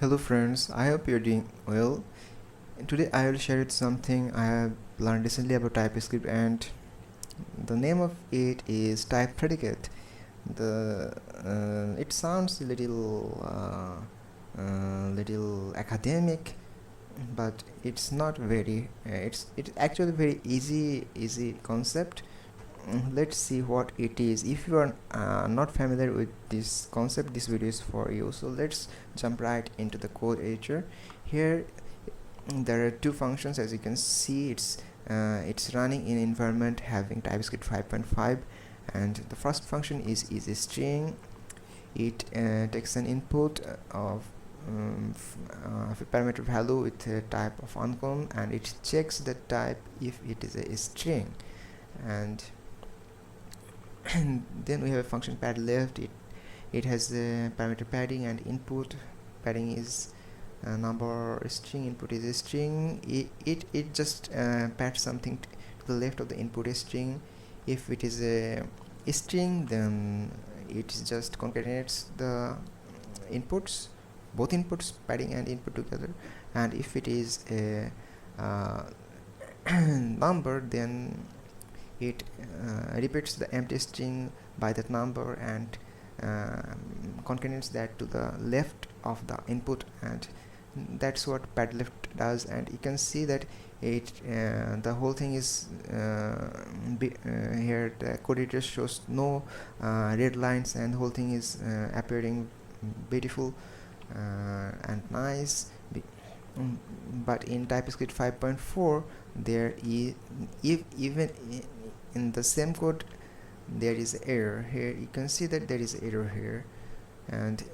Hello friends, I hope you're doing well. Today I will share something I have learned recently about TypeScript, and the name of it is type predicate. It sounds a little academic, but it's not very. It's actually very easy concept. Let's see what it is. If you are not familiar with this concept, this video is for you. So let's jump right into the code editor. Here there are two functions. As you can see, it's running in environment having TypeScript 5.5, and the first function is a string. It takes an input of a parameter value with a type of unknown, and it checks the type if it is a string. And then we have a function pad left. It has a parameter padding, and input padding is a number, string input is a string. It just pads something to the left of the input string. If it is a string, then it just concatenates the inputs, both inputs, padding and input together. And if it is a number, then it repeats the empty string by that number and concatenates that to the left of the input, and that's what pad left does. And you can see that the whole thing is here the code editor shows no red lines, and the whole thing is appearing beautiful and nice. But in TypeScript 5.4 there is even in the same code there is error. Here you can see that there is error here, and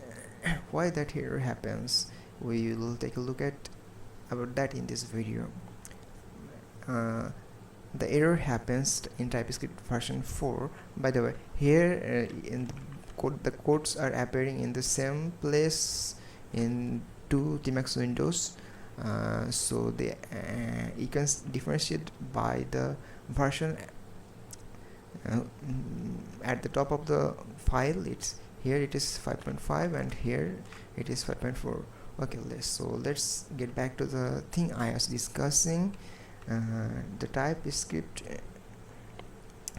why that error happens, we will take a look at about that in this video. The error happens in TypeScript version 4. By the way, here in the code, the codes are appearing in the same place in two Tmax windows, so they you can differentiate by the version at the top of the file. It's here it is 5.5 and here it is 5.4. okay, let's get back to the thing I was discussing. The TypeScript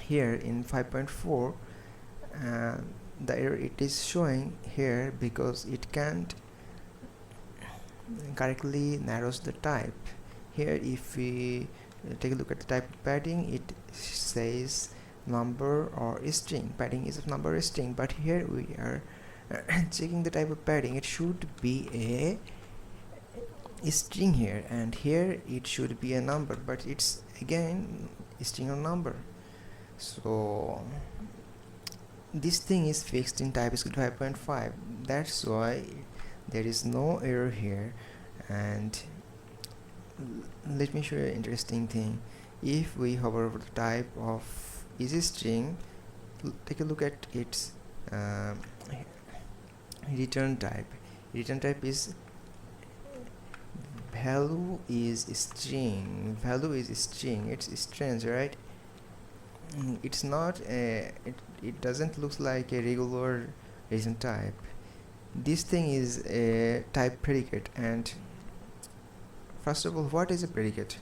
here in 5.4, the error it is showing here because it can't correctly narrows the type. Here if we take a look at the type padding, it says number or string. Padding is of number or string, but here we are checking the type of padding. It should be a string here, and here it should be a number, but it's again a string or number. So this thing is fixed in TypeScript 5.5. that's why there is no error here. And let me show you an interesting thing. If we hover over the type of is string, take a look at its return type. Return type is value is string. Value is string. It's strange, right? It's not it doesn't look like a regular return type. This thing is a type predicate. And first of all, what is a predicate?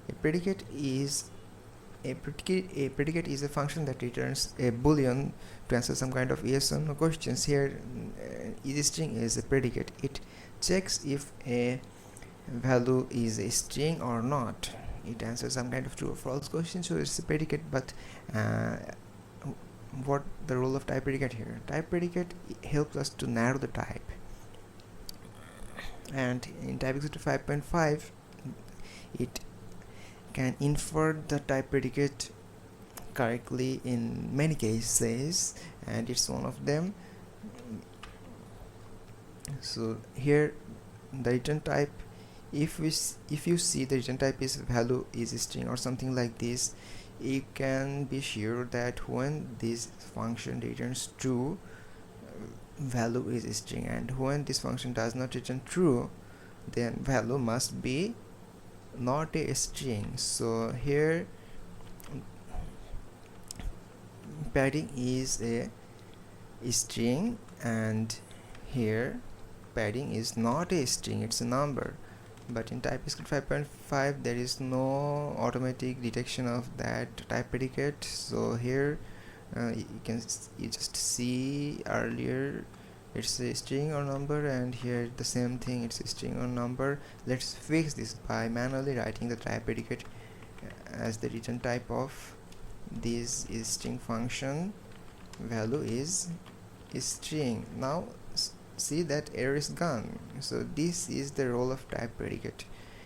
A predicate is a predicate is a function that returns a boolean to answer some kind of yes or no questions. Here is string is a predicate. It checks if a value is a string or not. It answers some kind of true or false question, so it's a predicate. But what the role of type predicate here? Type predicate helps us to narrow the type, and in TypeScript 5.5 it can infer the type predicate correctly in many cases, and it's one of them. So here the return type, if you see the return type is value is string or something like this, you can be sure that when this function returns true, value is string, and when this function does not return true, then value must be not a string. So here padding is a string, and here padding is not a string, it's a number. But in TypeScript 5.5 there is no automatic detection of that type predicate. So here you just see earlier it's a string or number, and here the same thing, it's a string or number. Let's fix this by manually writing the type predicate as the return type of this is string function. Value is string. Now see that error is gone. So this is the role of type predicate.